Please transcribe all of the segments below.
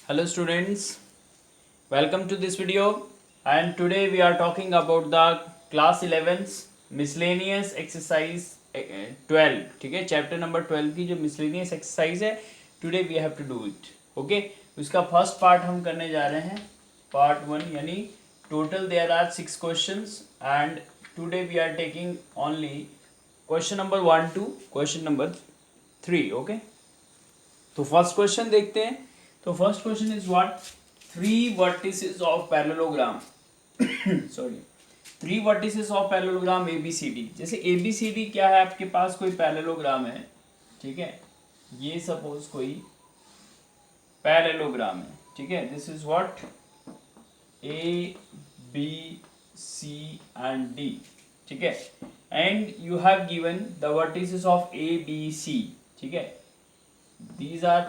Hello students, welcome to this video and today we are talking about the class 11th miscellaneous exercise 12. ठीक है, chapter number 12 की जो miscellaneous exercise है today we have to do it. Okay, उसका first part हम करने जा रहे हैं, पार्ट 1, यानी total there are 6 questions and today we are taking only question number 1 to question number 3. Okay, तो फर्स्ट क्वेश्चन देखते हैं. तो first question is what three vertices of parallelogram sorry three vertices of parallelogram ABCD. जैसे ABCD क्या है, आपके पास कोई parallelogram है, ठीक है, ये सपोज कोई पैरेललोग्राम है, ठीक है, this is what A B C and D, ठीक है, and you have given the vertices of A B C, ठीक है. These are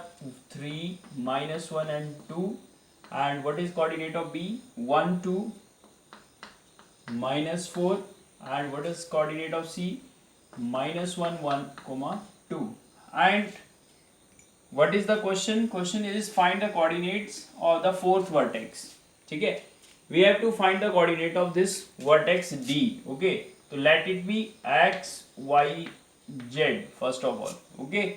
3, -1 and 2, and what is coordinate of B? 1 2 -4, and what is coordinate of C? -1 1, 2. And what is the question? Question is find the coordinates of the fourth vertex. ठीक है, we have to find the coordinate of this vertex D. Okay, so let it be x y z first of all. Okay,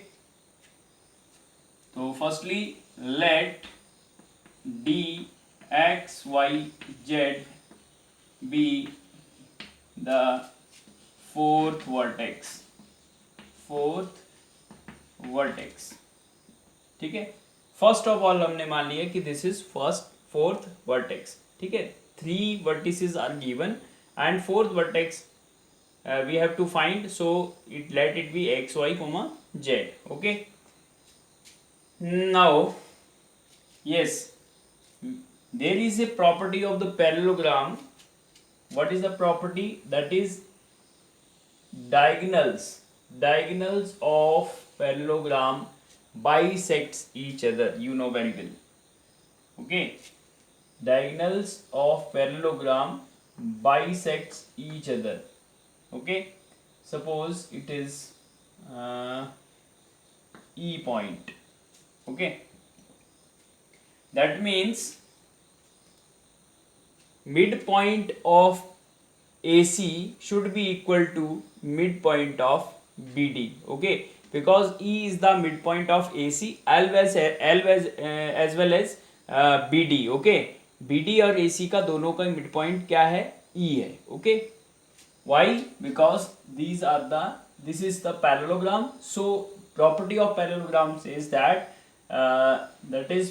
तो firstly let D x y z be the fourth vertex, ठीक है. First of all हमने मान लिया कि this is fourth vertex, ठीक है. Three vertices are given and fourth vertex we have to find, so it let it be x y comma z. Okay, now yes, there is a property of the parallelogram. What is the property? That is diagonals of parallelogram bisects each other, you know very well. Okay, diagonals of parallelogram bisects each other. Okay, suppose it is E point. Okay, that means midpoint of AC should be equal to midpoint of BD. Okay, because E is the midpoint of AC as well as BD. Okay, BD और AC का दोनों का midpoint क्या है? E है. Okay, why? Because this is the parallelogram. So property of parallelogram says that that is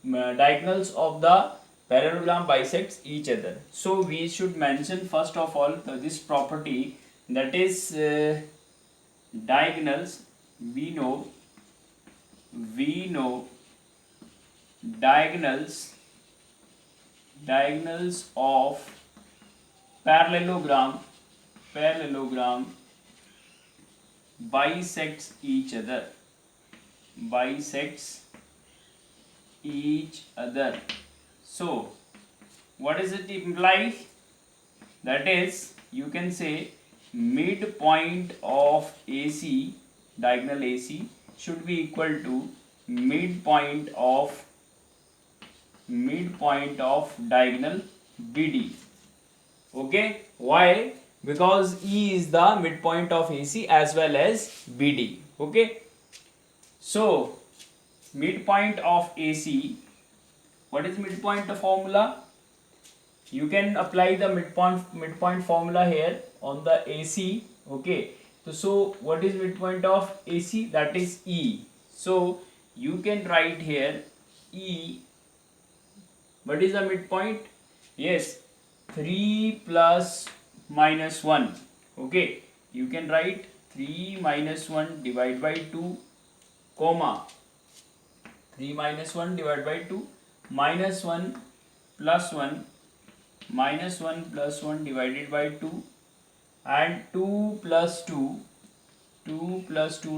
diagonals of the parallelogram bisects each other. So we should mention first of all this property, that is diagonals. We know diagonals of parallelogram bisects each other. So what does it imply? That is, you can say midpoint of AC, diagonal AC, should be equal to midpoint of diagonal BD. Okay, why? Because E is the midpoint of AC as well as BD. Okay, so midpoint of AC, what is midpoint formula? You can apply the midpoint formula here on the AC. Okay, so what is midpoint of AC? That is E. So you can write here E. What is the midpoint? Yes, 3 plus minus 1. Okay, you can write 3 minus 1 divided by 2, comma 3 minus 1 divided by 2, minus 1 plus 1, minus 1 plus 1 divided by 2, and 2 plus 2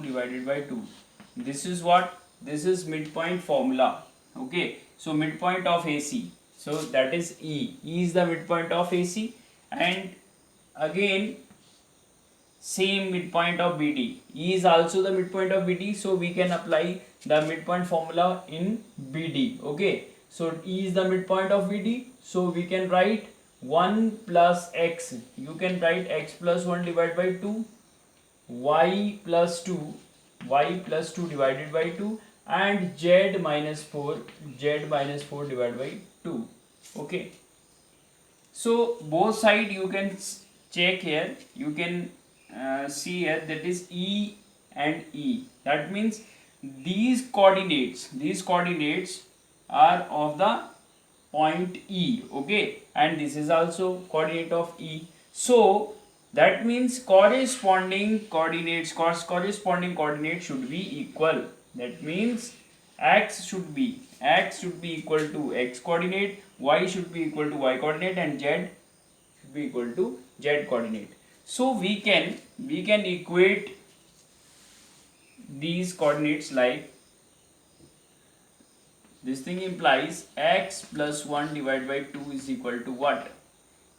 divided by 2. This is what? This is midpoint formula. Okay, so midpoint of AC, so that is E. E is the midpoint of AC, and again same midpoint of BD. E is also the midpoint of BD, so we can apply the midpoint formula in BD. Okay, so E is the midpoint of BD, so we can write 1 plus x, you can write x plus 1 divided by 2, y plus 2, y plus 2 divided by 2, and z minus 4, z minus 4 divided by 2. Okay, so both side you can check here, you can see here, that is E and E. That means these coordinates are of the point E. Okay, and this is also coordinate of E. So that means corresponding coordinates should be equal. That means x should be equal to x coordinate, y should be equal to y coordinate, and z should be equal to z coordinate. So we can equate these coordinates like this. Thing implies x plus 1 divided by 2 is equal to what?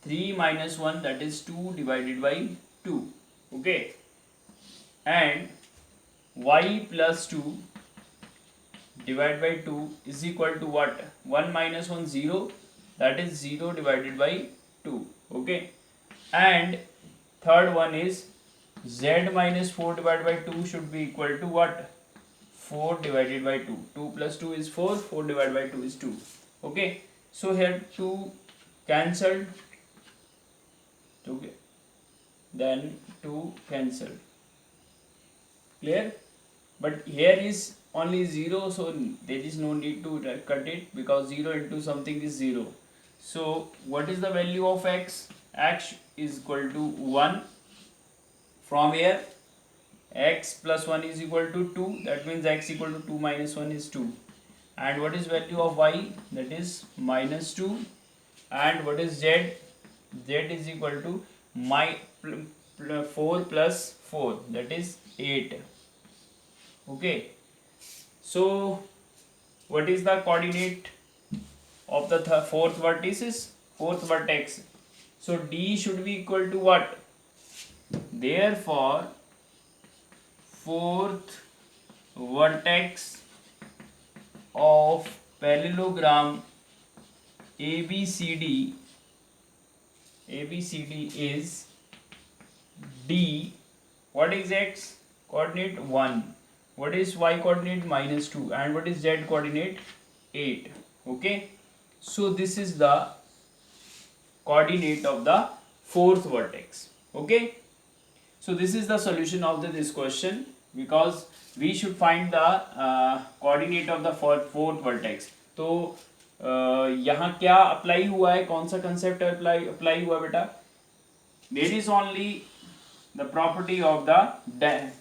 3 minus 1, that is 2 divided by 2. Okay, and y plus 2 divided by 2 is equal to what? 1 minus 1, 0, that is 0 divided by 2. Okay, and third one is z minus 4 divided by 2 should be equal to what? 4 divided by 2. 2 plus 2 is 4, 4 divided by 2 is 2. Okay, so here 2 cancelled, okay, then 2 cancelled. Clear? But here is only 0, so there is no need to cut it, because 0 into something is 0. So what is the value of x? X is equal to 1. From here x plus 1 is equal to 2, that means x equal to 2 minus 1 is 2. And what is value of y? That is minus 2. And what is z? Z is equal to 4 plus 4, that is 8. Okay, so what is the coordinate of the fourth vertex? So D should be equal to what? Therefore fourth vertex of parallelogram ABCD is D. What is x coordinate? 1. What is y coordinate? minus 2. And what is z coordinate? 8. Okay, so this is the coordinate of the fourth vertex. Okay, so this is the solution of this question, because we should find the coordinate of the fourth vertex. तो यहाँ क्या apply हुआ है, कौन सा concept apply हुआ बेटा? There is only the property of the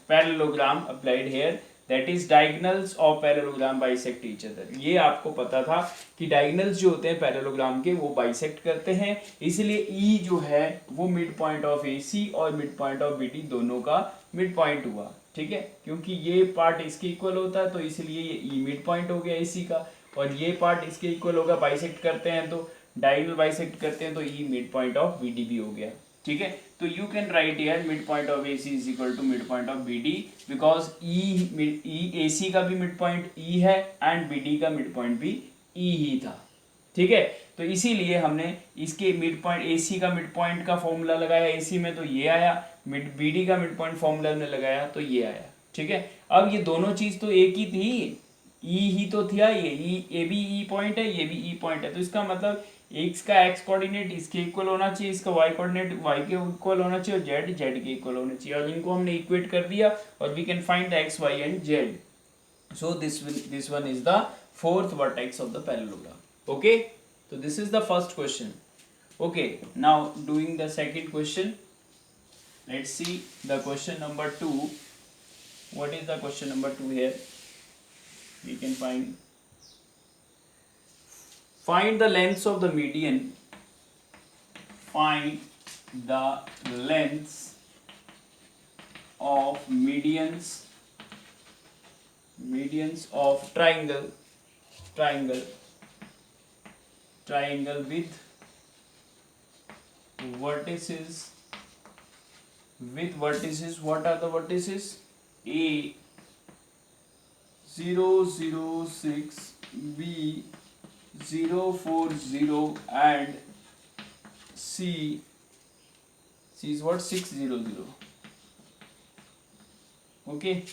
parallelogram applied here, that is diagonals of parallelogram bisect each other. ये आपको पता था कि diagonals जो होते हैं parallelogram के वो bisect करते हैं, इसलिए E जो है वो मिड पॉइंट ऑफ AC और मिड पॉइंट ऑफ BD दोनों का मिड पॉइंट हुआ. ठीक है, क्योंकि ये पार्ट इसके इक्वल होता है तो इसलिए ये E मिड पॉइंट हो गया AC का, और ये पार्ट इसके इक्वल होगा, बाइसेक्ट करते हैं तो डायगोनल बाइसेक्ट करते हैं तो E mid point of BD भी हो गया. ठीक है, तो you can write here mid point of AC is equal to mid point of BD, because AC का भी मिड पॉइंट E है एंड BD का मिड पॉइंट भी E ही था. ठीक है, तो इसीलिए हमने इसके मिड पॉइंट AC का मिड पॉइंट का फॉर्मूला लगाया AC में तो ये आया, BD का मिड पॉइंट फॉर्मूला में लगाया तो ये आया. ठीक है, अब ये दोनों चीज तो एक ही थी, E ही तो था, ये भी E पॉइंट है, ये भी E पॉइंट है, तो इसका मतलब x का x कोऑर्डिनेट इसके इक्वल होना चाहिए, इसका y कोऑर्डिनेट y के इक्वल होना चाहिए, और z के इक्वल होना चाहिए, और इनको हमने इक्वेट कर दिया और we can find the x, y and z. So this one is the fourth vertex of the parallelogram. Okay, so this is the first question. Okay, now doing the second question. Let's see the question number 2. What is the question number 2 here? We can find the lengths of the median. Find the lengths of medians of triangle with vertices. What are the vertices? A, 006 B 040 and C is what 600. Okay,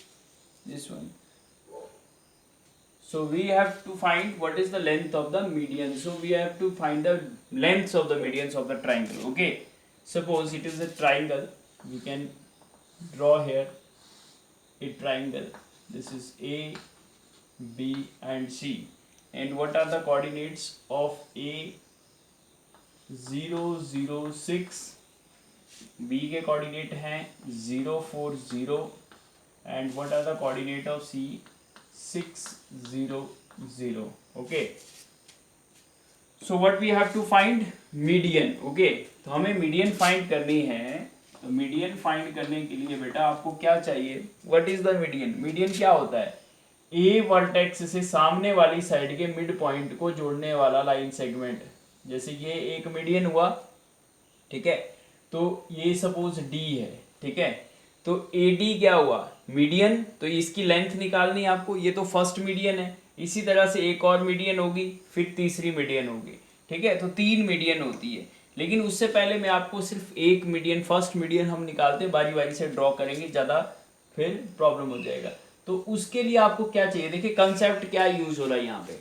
this one. So we have to find what is the length of the median. So we have to find the lengths of the medians of the triangle. Okay, suppose it is a triangle. We can draw here a triangle. This is A, B and C. And what are the coordinates of A? 006, B के coordinate हैं 040 and what are the coordinate of C? 600. Okay, so what we have to find? Median. Okay, तो हमें median find करनी है. तो median find करने के लिए बेटा आपको क्या चाहिए? What is the median? Median क्या होता है? A वर्टेक्स से सामने वाली साइड के मिड पॉइंट को जोड़ने वाला लाइन सेगमेंट. जैसे ये एक मीडियन हुआ, ठीक है, तो ये सपोज D है, ठीक है, तो AD क्या हुआ? मीडियन. तो इसकी लेंथ निकालनी है आपको. ये तो फर्स्ट मीडियन है. इसी तरह से एक और मीडियन होगी, फिर तीसरी मीडियन होगी, ठीक है. तो 3 मीडियन होती है. लेकिन उससे पहले मैं आपको सिर्फ एक मीडियन, फर्स्ट मीडियन हम निकालते हैं, बारी बारी से ड्रॉ करेंगे, ज़्यादा फिर प्रॉब्लम हो जाएगा. तो उसके लिए आपको क्या चाहिए? देखिए कंसेप्ट क्या यूज हो रहा है यहाँ पे,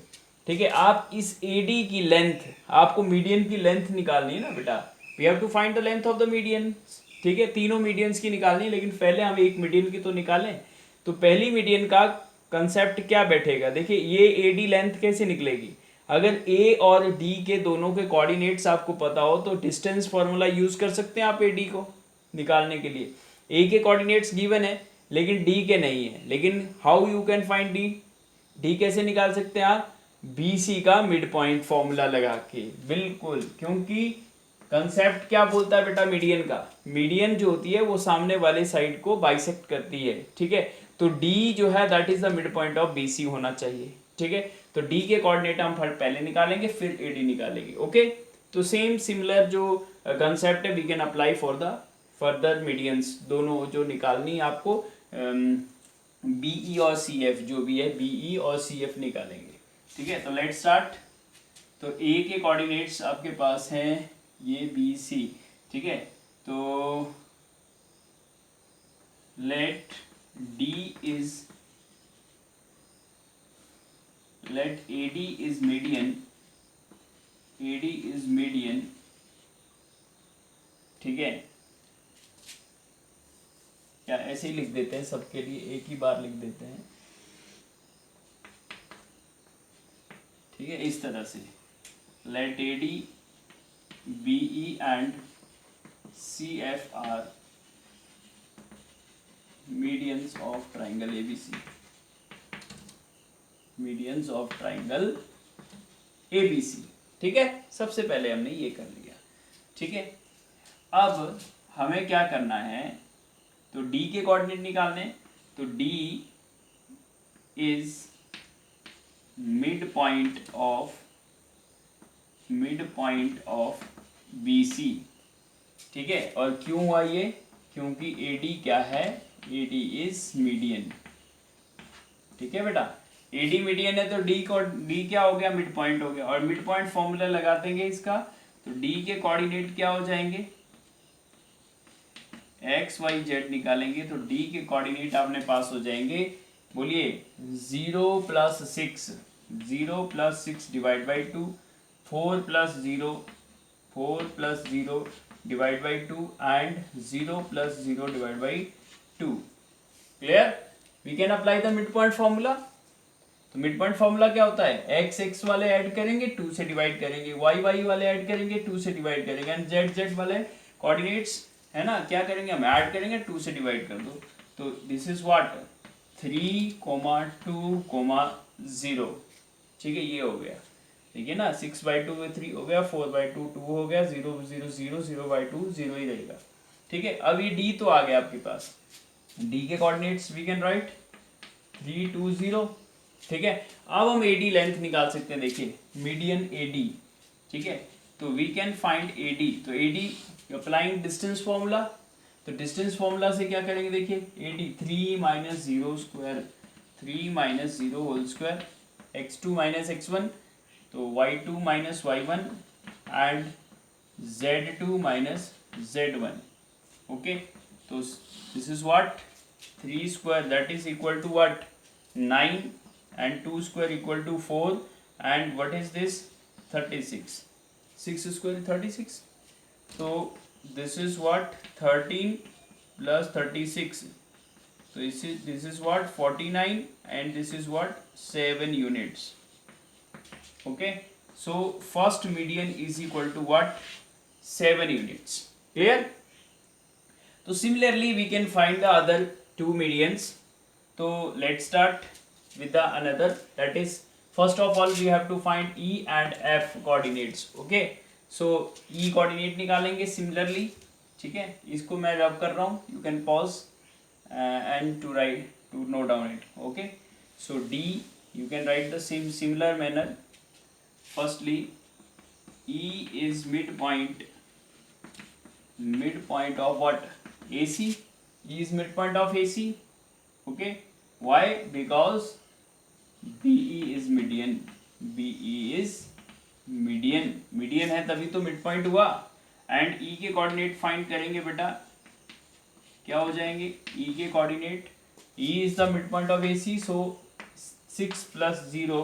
ठीक है. आप इस AD की लेंथ, आपको मीडियन की लेंथ निकालनी है ना बेटा. We have to find the length of the median, ठीक है. तीनों मीडियंस की निकालनी है, लेकिन पहले हम एक मीडियन की तो निकालें. तो पहली मीडियन का कंसेप्ट क्या बैठेगा? देखिए ये AD लेंथ कैसे निकलेगी? अगर A और D के दोनों के कोऑर्डिनेट्स आपको पता हो तो डिस्टेंस फार्मूला यूज कर सकते हैं आप AD को निकालने के लिए. A के कोऑर्डिनेट्स गिवन है लेकिन D के नहीं है. लेकिन how you can find D? D कैसे निकाल सकते हैं आप? BC का मिड पॉइंट फॉर्मूला लगा के. बिल्कुल, क्योंकि कंसेप्ट क्या बोलता है बेटा मीडियन का? मीडियन जो होती है वो सामने वाले साइड को बाइसेक्ट करती है, ठीक है. तो D जो है that is the mid point of BC होना चाहिए, ठीक है. तो D के कोऑर्डिनेट हम पहले निकालेंगे, फिर AD निकालेंगे. ओके, तो सेम सिमिलर जो कंसेप्ट है we can apply for the further medians. दोनों जो निकालनी है आपको BE और CF, जो भी है BE और CF निकालेंगे, ठीक है. तो लेट्स स्टार्ट. तो A के कोऑर्डिनेट्स आपके पास हैं ये BC, ठीक है. तो let AD is median, ठीक है. या ऐसे ही लिख देते हैं, सबके लिए एक ही बार लिख देते हैं, ठीक है, इस तरह से. let AD, BE and CF are medians of triangle ABC. medians of triangle ABC, ठीक है. सबसे पहले हमने ये कर लिया, ठीक है. अब हमें क्या करना है? तो D के कोऑर्डिनेट निकालने. तो D is mid point of BC, ठीक है. और क्यों हुआ ये? क्योंकि AD क्या है? AD इज मीडियन, ठीक है बेटा. AD मीडियन है तो D क्या हो गया? मिड पॉइंट हो गया. और मिड पॉइंट फॉर्मूला लगा देंगे इसका. तो D के कोऑर्डिनेट क्या हो जाएंगे? X Y Z निकालेंगे तो D के कोऑर्डिनेट अपने पास हो जाएंगे. बोलिए 0 + 6, 0 + 6 divide by 2, 4 + 0, 4 + 0 divide by 2 and 0 + 0 divide by 2. Clear? We can apply the mid point formula. तो मिड पॉइंट फॉर्मूला क्या होता है? x वाले ऐड करेंगे 2 से डिवाइड करेंगे, y वाले ऐड करेंगे 2 से डिवाइड करेंगे एंड z वाले कोऑर्डिनेट्स है ना, क्या करेंगे हम? ऐड करेंगे 2 से डिवाइड कर दो. तो दिस इज व्हाट 3, 2, 0, ठीक है. ये हो गया, ठीक है ना. 6/2 में 3 हो गया, 4/2 2 हो गया, 0 0 0 0/2 0 ही रहेगा, ठीक है. अब ये D तो आ गया आपके पास. D के कोऑर्डिनेट्स वी कैन राइट 3, 2, 0, ठीक है. अब हम AD लेंथ निकाल सकते हैं. देखिए मीडियन AD, ठीक है. तो वी कैन फाइंड AD. तो AD अप्लाइंग डिस्टेंस फॉर्मूला. तो डिस्टेंस फॉर्मूला से क्या करेंगे? देखिए AD 3 - 0 square, 3 minus 0 whole square, x2 minus x1, तो y2 minus y1 and z2 minus z1. Okay, तो this is what 3 square that is equal to what 9 and 2 square equal to 4 and what is this 36. 6 square 36. So this is what 13 plus 36. So this is what 49 and this is what 7 units. Okay, so first median is equal to what 7 units. Clear? So similarly we can find the other two medians. So let's start with the another, that is first of all we have to find E and F coordinates. Okay, so E coordinate निकालेंगे similarly. ठीक है, इसको मैं रब कर रहा हूँ, you can pause and to write to note down it. Okay, so D you can write the same similar manner. Firstly E is midpoint of what AC. E is midpoint of AC. Okay, why? Because BE is median. BE is median है तभी तो mid point हुआ. And E के coordinate find करेंगे बेटा, क्या हो जाएंगे E के coordinate. E is the midpoint of AC, so 6 plus 0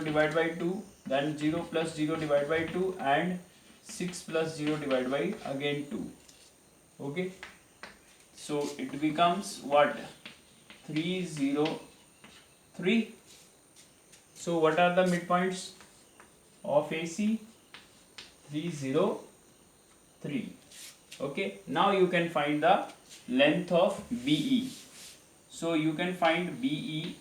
divided by 2, then 0 plus 0 divided by 2 and 6 plus 0 divided by again 2. Okay, so it becomes what 303. So what are the midpoints of AC? 303. Okay, now you can find the length of BE. So you can find BE.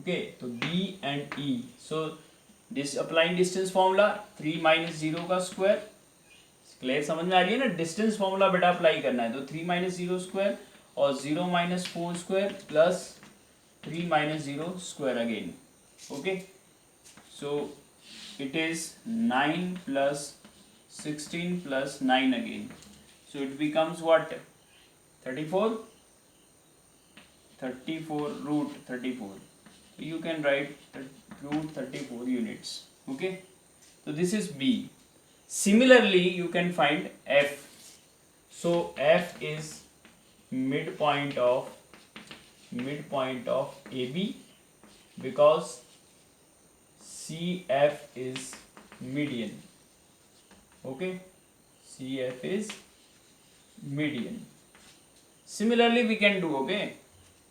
Okay, so B and E. So this applying distance formula 3 minus 0 का square. Clear समझ में आ रही है ना? Distance formula बेटा apply करना है, तो 3 माइनस 0 स्क्वायर और 0 minus 4 square plus 3 minus 0 square again. Okay, so it is 9 plus 16 plus 9 again, so it becomes what 34 root 34. You can write root 34 units. Okay, so this is B. Similarly you can find F. So F is midpoint of AB because CF is median. Okay, CF is median. Similarly we can do. Okay,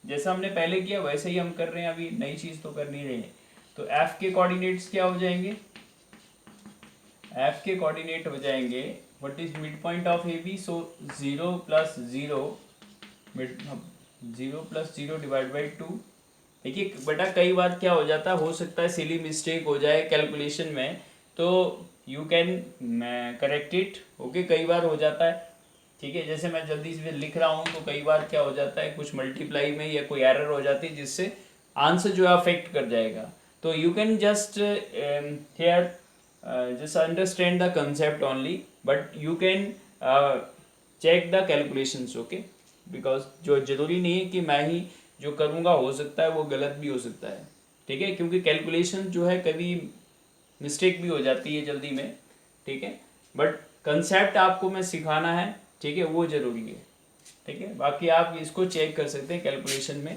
जैसा हमने पहले किया वैसे ही हम कर रहे हैं, अभी नई चीज तो कर नहीं रहे हैं. तो F के कोऑर्डिनेट्स क्या हो जाएंगे? F के कोऑर्डिनेट हो जाएंगे what is mid point of A B. So 0 plus 0 divide by 2. देखिए बेटा कई बार क्या हो जाता है, हो सकता है सिली मिस्टेक हो जाए कैलकुलेशन में, तो you can correct it. Okay, कई बार हो जाता है. ठीक है, जैसे मैं जल्दी से लिख रहा हूँ तो कई बार क्या हो जाता है, कुछ मल्टीप्लाई में या कोई एरर हो जाती है जिससे आंसर जो है अफेक्ट कर जाएगा. तो you can just here just understand the concept only, but you can check the calculations. Okay, because जो जरूरी नहीं है कि मैं ही जो करूँगा, हो सकता है वो गलत भी हो सकता है. ठीक है, क्योंकि कैलकुलेशन जो है कभी मिस्टेक भी हो जाती है जल्दी में. ठीक है, बट कंसेप्ट आपको मैं सिखाना है. ठीक है, वो जरूरी है. ठीक है, बाकी आप इसको चेक कर सकते हैं कैलकुलेशन में.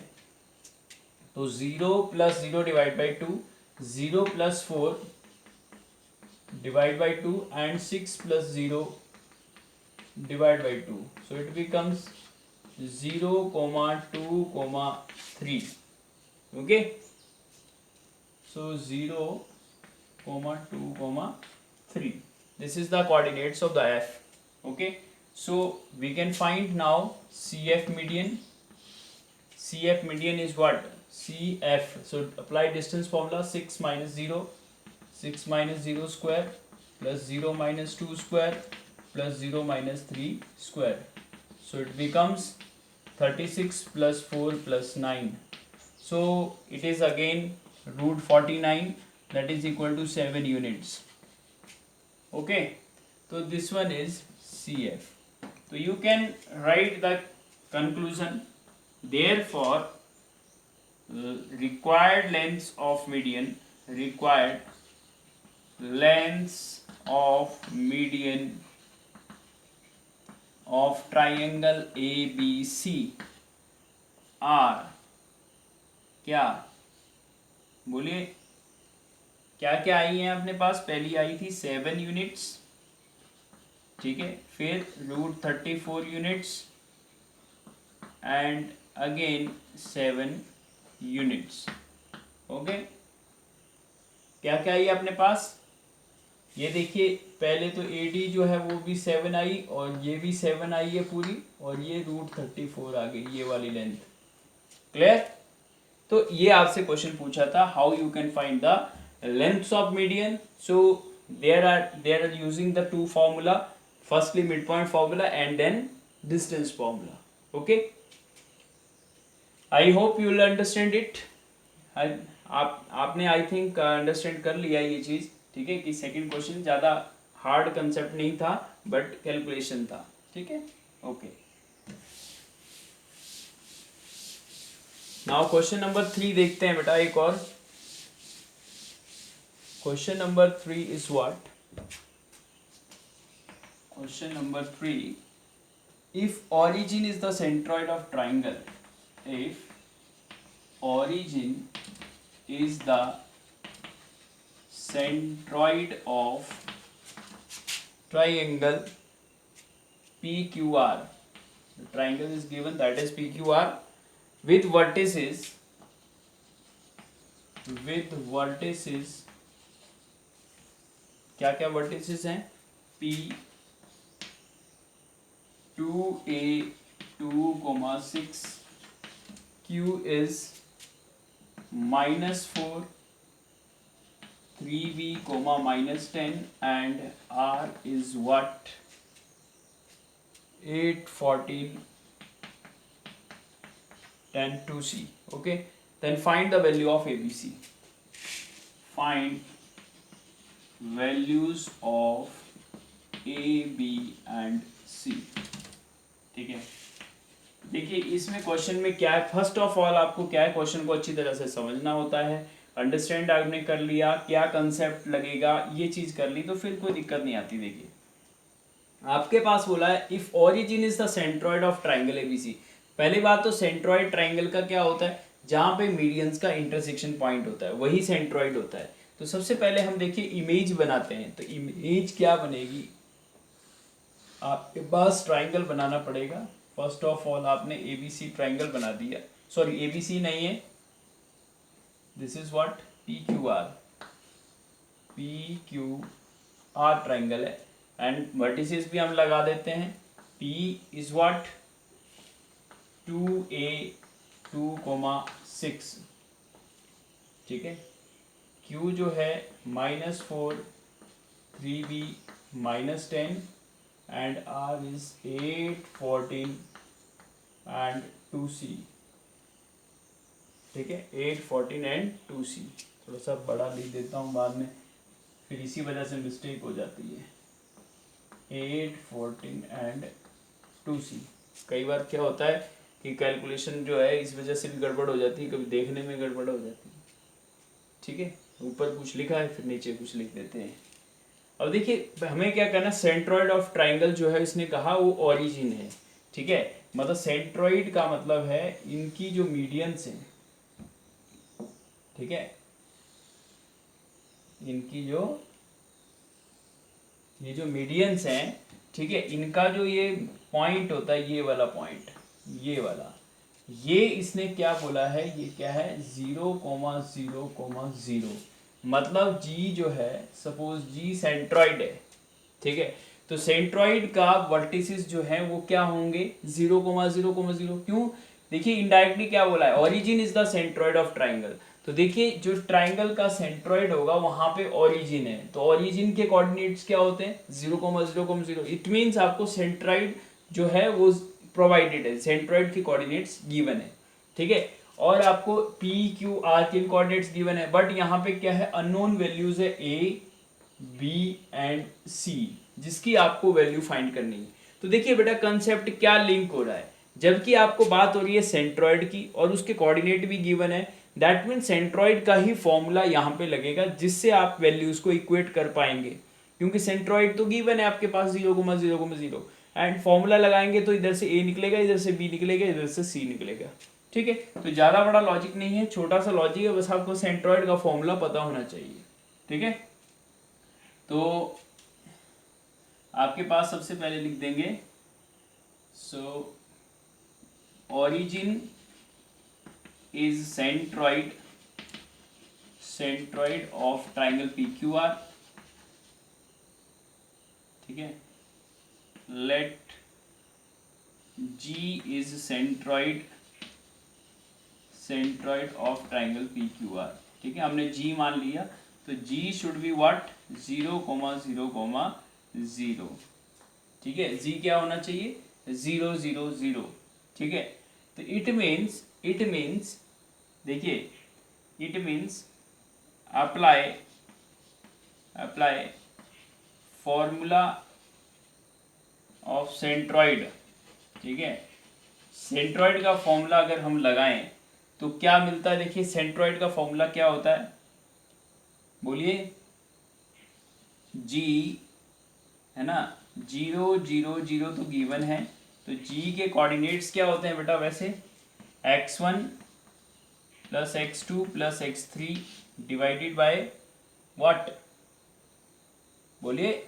तो 0 plus 0 divide by 2, 0 plus 4 divide by 2 and 6 plus 0 divide by 2. So it becomes 0, 2, 3. Okay, so 0, 2, 3. This is the coordinates of the F. Okay, so we can find now CF median. CF median is what? CF. So apply distance formula 6 minus 0 square plus 0 minus 2 square plus 0 minus 3 square. So it becomes 36 plus 4 plus 9. So it is again root 49, that is equal to 7 units. Okay, so this one is CF. तो you can right the conclusion, therefore required lengths of median, required lengths of median of triangle ABC are, क्या बोलिए, क्या क्या आई है अपने पास? पहली आई थी 7 units, ठीक है, फिर √34 units and again 7 units. Okay, क्या क्या आई अपने पास? ये देखिए, पहले तो AD जो है वो भी 7 आई और ये भी 7 आई है पूरी, और ये √34 आ गई, ये वाली लेंथ। क्लियर? तो ये आपसे क्वेश्चन पूछा था, how you can find the lengths of median. So there are using the two formula, firstly mid point formula and then distance formula. Okay, I hope you will understand it. आपने I think understand कर लिया ये चीज, ठीक है, कि second question ज्यादा hard concept नहीं था बट कैलकुलेशन था, ठीक है। ओके, नाउ क्वेश्चन नंबर 3 देखते हैं बेटा एक और। Question number 3 is what? Question number 3, if origin is the centroid of triangle, if origin is the centroid of triangle PQR, the triangle is given, that is PQR, with vertices क्या क्या vertices हैं? P 2a 2,6, Q is -4, 3b, -10 and R is what? 8, 14, 10, 2c. Okay, then find the value of ABC. Find values of A, B and C. ठीक है, देखिए इसमें question में क्या है, फर्स्ट ऑफ ऑल आपको क्या है, क्वेश्चन को अच्छी तरह से समझना होता है। अंडरस्टैंड आपने कर लिया, क्या कंसेप्ट लगेगा, ये चीज कर ली तो फिर कोई दिक्कत नहीं आती। देखिए आपके पास बोला है if origin is the centroid of triangle ABC. पहली बात तो सेंट्रॉइड ट्राइंगल का क्या होता है? जहां पे मीडियंस का इंटरसेक्शन पॉइंट होता है वही सेंट्रॉइड होता है। तो सबसे पहले हम देखिए इमेज बनाते हैं, तो इमेज क्या बनेगी? आपके पास ट्राइंगल बनाना पड़ेगा। फर्स्ट ऑफ ऑल आपने एबीसी ट्राइंगल बना दिया, सॉरी एबीसी नहीं है, this is what? PQR triangle है एंड वर्टिसेस भी हम लगा देते हैं। P is what? 2a 2,6, ठीक है। Q जो है -4, 3b -10 and R is 8, 14 and 2c, ठीक है, 8, 14 and 2c। थोड़ा सा बड़ा लिख देता हूँ बाद में, फिर इसी वजह से मिस्टेक हो जाती है। 8, 14 and 2c। कई बार क्या होता है कि कैलकुलेशन जो है इस वजह से भी गड़बड़ हो जाती है, कभी देखने में गड़बड़ हो जाती है, ठीक है। ऊपर कुछ लिखा है फिर नीचे कुछ लिख देते हैं। अब देखिए हमें क्या करना, सेंट्रॉइड ऑफ ट्राइंगल जो है इसने कहा वो ओरिजिन है, ठीक है। मतलब सेंट्रॉइड का मतलब है इनकी जो मीडियंस हैं, ठीक है, इनकी जो ये जो मीडियंस हैं, ठीक है, इनका जो ये पॉइंट होता है, ये वाला पॉइंट, ये वाला, ये इसने क्या बोला है, ये क्या है? 0,0,0। मतलब G जो है, सपोज G सेंट्रॉइड है, ठीक है, तो सेंट्रॉइड का वर्टिसेस जो है वो क्या होंगे? 0,0,0। क्यों? देखिए इनडायरेक्टली क्या बोला है, origin is the centroid of triangle. तो देखिए जो ट्राइंगल का सेंट्रॉइड होगा वहां पे ओरिजिन है, तो ओरिजिन के कोऑर्डिनेट्स क्या होते हैं? 0,0,0। इट मींस आपको सेंट्रॉइड जो है वो प्रोवाइडेड है, सेंट्रॉइड के कोऑर्डिनेट्स गिवन है, ठीक है, और आपको पी क्यू आर के कोऑर्डिनेट्स गिवन है, बट यहाँ पे क्या है? अननोन वैल्यूज है A, B एंड C, जिसकी आपको वैल्यू फाइंड करनी है। तो देखिए बेटा कंसेप्ट क्या लिंक हो रहा है, जबकि आपको बात हो रही है सेंट्रॉइड की और उसके कोऑर्डिनेट भी गिवन है, दैट मीन सेंट्रॉइड का ही फॉर्मूला यहाँ पे लगेगा जिससे आप वैल्यूज को इक्वेट कर पाएंगे, क्योंकि सेंट्रॉइड तो गिवन है आपके पास 0,0,0 एंड फॉर्मूला लगाएंगे तो इधर से ए निकलेगा, इधर से बी निकलेगा, इधर से सी निकलेगा। ठीक है, तो ज़्यादा बड़ा लॉजिक नहीं है, छोटा सा लॉजिक है, बस आपको सेंट्रॉइड का फॉर्मूला पता होना चाहिए। ठीक है, तो आपके पास सबसे पहले लिख देंगे सो origin is centroid of triangle PQR। ठीक है, let G is centroid of triangle PQR। ठीक है, हमने G मान लिया, तो G should be what 0,0,0। ठीक है, G क्या होना चाहिए 0,0,0। ठीक है, तो इट मीन्स देखिए it means apply formula of centroid. ठीक है, सेंट्रॉइड का फॉर्मूला अगर हम लगाएं तो क्या मिलता है, देखिए सेंट्रॉइड का फॉर्मूला क्या होता है, बोलिए, जी है ना, 0,0,0 तो गिवन है, तो जी के कोऑर्डिनेट्स क्या होते हैं बेटा वैसे, x1 plus x2 plus x3 divided by what, बोलिए,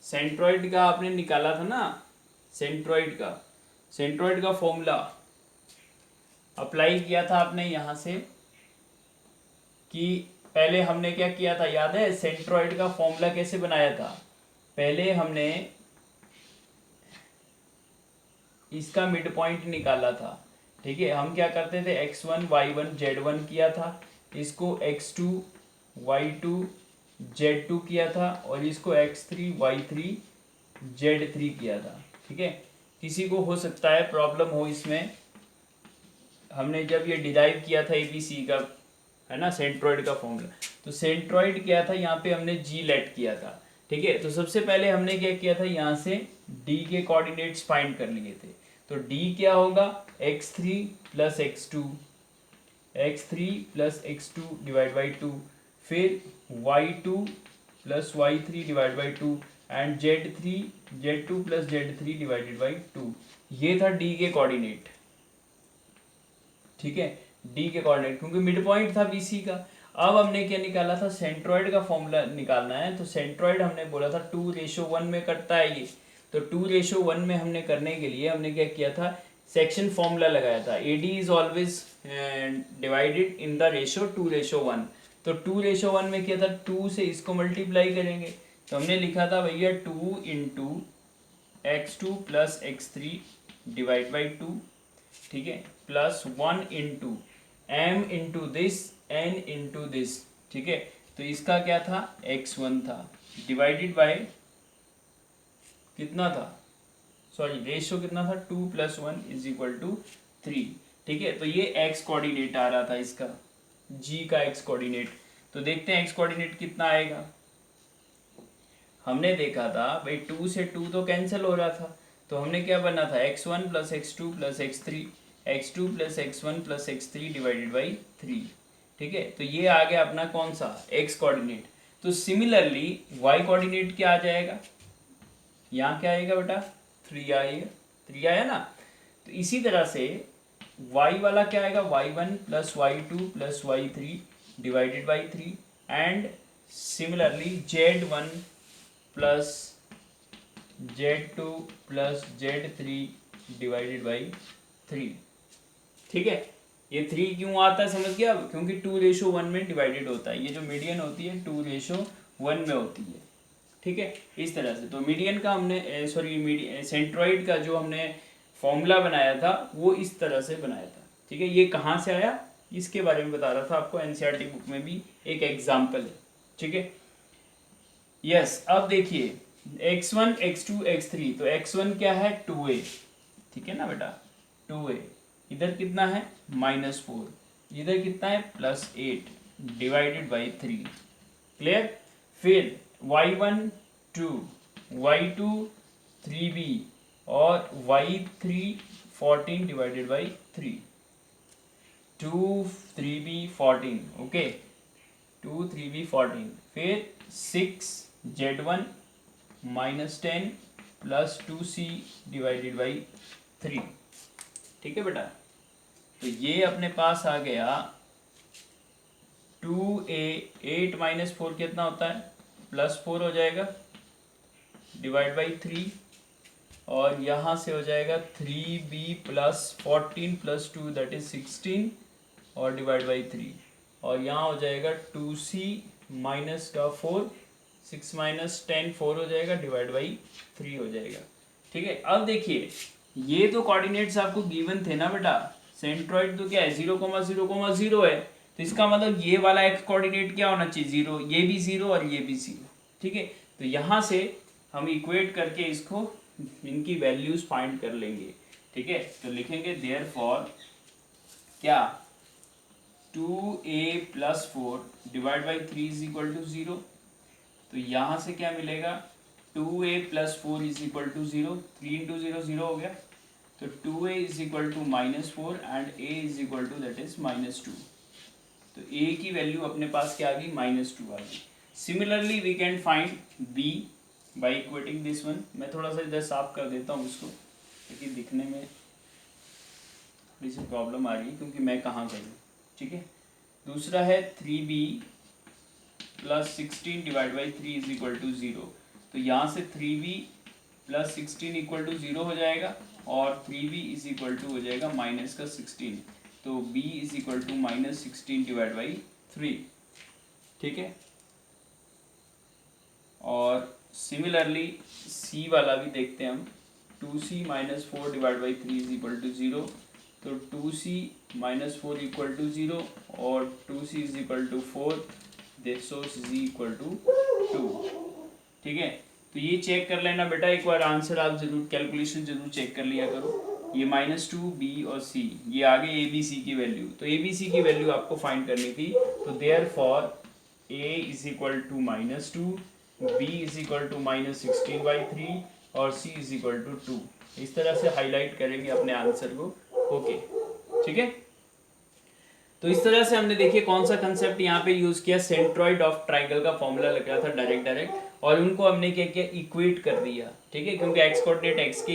सेंट्रॉइड का आपने निकाला था ना, सेंट्रॉइड का फॉर्मूला अप्लाई किया था आपने यहाँ से, कि पहले हमने क्या किया था याद है, सेंट्रॉइड का फॉर्मूला कैसे बनाया था, पहले हमने इसका मिड पॉइंट निकाला था। ठीक है, हम क्या करते थे x1 y1 z1 किया था, इसको x2 y2 z2 किया था, और इसको x3 y3 z3 किया था। ठीक है, किसी को हो सकता है प्रॉब्लम हो इसमें, हमने जब ये डिराइव किया था ABC का, है ना, सेंट्रॉइड का फॉर्मूला, तो सेंट्रॉइड क्या था यहाँ पे हमने जी लेट किया था। ठीक है, तो सबसे पहले हमने क्या किया था, यहाँ से D के कोऑर्डिनेट्स फाइंड कर लिए थे, तो D क्या होगा x3 plus x2 divide by 2, फिर y2 plus y3 divide by 2 and z2 plus z3 divided by 2, ये था D के कोऑर्डिनेट। ठीक है, D के कोऑर्डिनेट, क्योंकि मिड पॉइंट था BC का। अब हमने क्या निकाला था, सेंट्रॉइड का फॉर्मूला निकालना है, तो सेंट्रॉइड हमने बोला था 2:1 में करता है ये, तो 2:1 में हमने करने के लिए हमने क्या किया था, सेक्शन फॉर्मूला लगाया था, AD is always divided in the ratio 2:1, तो 2:1 में किया था, 2 से इसको मल्टीप्लाई करेंगे, तो हमने लिखा था भैया 2 into x2 plus x3 divide by 2, ठीक है, plus 1 into m into this n into this. ठीक है, तो इसका क्या था x1 था, डिवाइडेड बाय कितना था, सॉरी रेशियो कितना था, 2 + 1 = 3। ठीक है, तो ये x कोऑर्डिनेट आ रहा था इसका, g का x कोऑर्डिनेट। तो देखते हैं x कोऑर्डिनेट कितना आएगा। हमने देखा था भाई 2 से 2 तो कैंसिल हो रहा था, तो हमने क्या बना था x1 + x2 + x3, x2 + x1 + x3 divided by 3। ठीक है, तो ये आ गया अपना कौन सा x कोऑर्डिनेट। तो सिमिलरली y कोऑर्डिनेट क्या आ जाएगा, यहाँ क्या आएगा बेटा 3 आएगा, 3 आया ना। तो इसी तरह से y वाला क्या आएगा, y1 + y2 + y3 divided by 3 and similarly z1 + z2 + z3 divided by 3। ठीक है, ये 3 क्यों आता है समझ गया, क्योंकि 2:1 में डिवाइडेड होता है, ये जो मीडियन होती है 2:1 में होती है। ठीक है, इस तरह से तो मीडियन का हमने सॉरी सेंट्रॉइड का जो हमने फॉर्मूला बनाया था वो इस तरह से बनाया था। ठीक है, ये कहाँ से आया इसके बारे में बता रहा था आपको, एनसीईआरटी बुक में भी एक एग्जाम्पल है। ठीक है, यस, अब देखिए x1 x2 x3, तो x1 क्या है 2a, ठीक है ना बेटा 2a, इधर कितना है -4, इधर कितना है +8 डिवाइडेड बाई 3, क्लियर। फिर y1 2, y2 3b और y3 14 divided by 3, 2 3b 14, okay, 2 3b 14, फिर 6z1 minus 10 plus 2c divided by 3, ठीक है बेटा। तो ये अपने पास आ गया 2a, 8 माइनस 4 कितना होता है, +4 हो जाएगा, डिवाइड बाई 3, और यहाँ से हो जाएगा 3b plus 14 plus 2 that is 16 और डिवाइड बाई 3, और यहाँ हो जाएगा 2c माइनस का 4, 6 माइनस 10 4 हो जाएगा, डिवाइड बाई 3 हो जाएगा, ठीक है। अब देखिए ये तो कोऑर्डिनेट्स आपको गिवन थे ना बेटा, सेंट्रॉइड तो क्या है 0,0,0 है, तो इसका मतलब ये वाला एक्स कोऑर्डिनेट क्या होना चाहिए 0, ये भी 0 और ये भी 0, ठीक है। तो यहाँ से हम इक्वेट करके इसको इनकी वैल्यूज फाइंड कर लेंगे, ठीक है। तो लिखेंगे देयरफॉर क्या 2a plus 4 divide by 3 is equal to 0, तो यहाँ से क्या मिलेगा 2a plus 4 is equal to 0, 3 into 0 0 हो गया, तो 2a is equal to -4 and a is equal to that is -2, तो a की वैल्यू अपने पास क्या आ गई -2 आ गई। Similarly we can find b by equating this one, मैं थोड़ा सा इधर साफ कर देता हूँ इसको, क्योंकि दिखने में थोड़ी सी प्रॉब्लम आ रही है क्योंकि मैं कहाँ करूँ, ठीक है। दूसरा है 3b plus 16 divide by 3 is equal to 0, तो यहाँ से 3b प्लस 16 इक्वल टू 0 हो जाएगा, और 3b इज इक्वल टू हो जाएगा माइनस का 16, तो b is equal to -16 divide by 3, ठीक है। और सिमिलरली c वाला भी देखते हैं हम, 2c minus 4 divide by 3 is equal to 0, तो 2c माइनस 4 इक्वल टू 0 और 2c is equal to 4, so c equal to 2, ठीक है। तो ये चेक कर लेना बेटा, एक बार आंसर आप जरूर कैलकुलेशन जरूर चेक कर लिया करो। ये -2 b और c, ये आगे a b c की वैल्यू, तो a b c की वैल्यू आपको फाइंड करनी थी, तो therefore a is equal to -2, b is equal to -16/3 और c इज इक्वल टू 2, इस तरह से हाईलाइट करेंगे अपने आंसर को, ओके, ठीक है। तो इस तरह से हमने देखिए कौन सा कंसेप्ट यहाँ पे यूज किया, सेंट्रॉइड ऑफ ट्राइंगल का फॉर्मूला लग रहा था डायरेक्ट, और उनको हमने क्या किया इक्वेट कर दिया, ठीक है, क्योंकि एक्स कोऑर्डिनेट एक्स के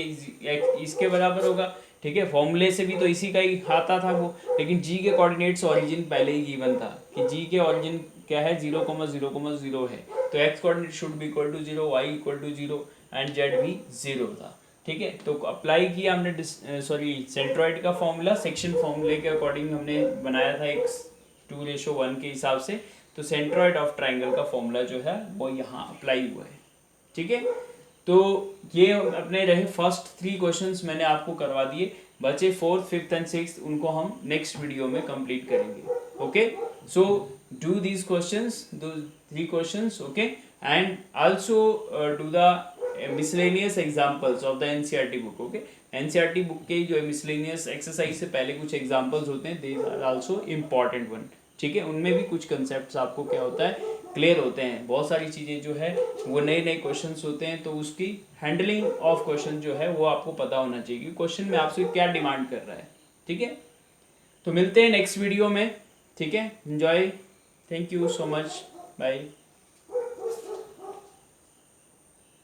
इसके बराबर होगा, ठीक है। फॉर्मूले से भी तो इसी का ही आता था वो, लेकिन जी के कोऑर्डिनेट्स ओरिजिन पहले ही गिवन था कि जी के ओरिजिन क्या है 0,0,0 है, तो X coordinate should be equal to 0, Y equal to 0 and Z भी 0 था, ठीक है। तो अप्लाई किया हमने सेंट्रॉइड का फॉर्मूला, सेक्शन फॉर्मूले के अकॉर्डिंग हमने बनाया था एक 2:1 के हिसाब से, तो सेंट्रॉइड ऑफ ट्राइंगल का फॉर्मूला जो है वो यहाँ अप्लाई हुआ है, ठीक है। तो ये अपने रहे फर्स्ट 3 क्वेश्चंस मैंने आपको करवा दिए, बचे 4th 5th एंड 6th, उनको हम नेक्स्ट वीडियो में कंप्लीट करेंगे, okay. So do these questions, दो 3 questions, okay, and also do the miscellaneous examples of the NCERT book, okay. NCERT book के जो मिसलेनियस एक्सरसाइज से पहले कुछ एग्जाम्पल्स होते हैं, they are also important one, ठीक है। उनमें भी कुछ कंसेप्ट आपको क्या होता है क्लियर होते हैं, बहुत सारी चीज़ें जो है वो नए नए क्वेश्चंस होते हैं, तो उसकी हैंडलिंग ऑफ क्वेश्चन जो है वो आपको पता होना चाहिए कि क्वेश्चन में आपसे क्या डिमांड कर रहा है, ठीक है। तो मिलते हैं नेक्स्ट वीडियो में, ठीक है। Enjoy, thank you so much, bye.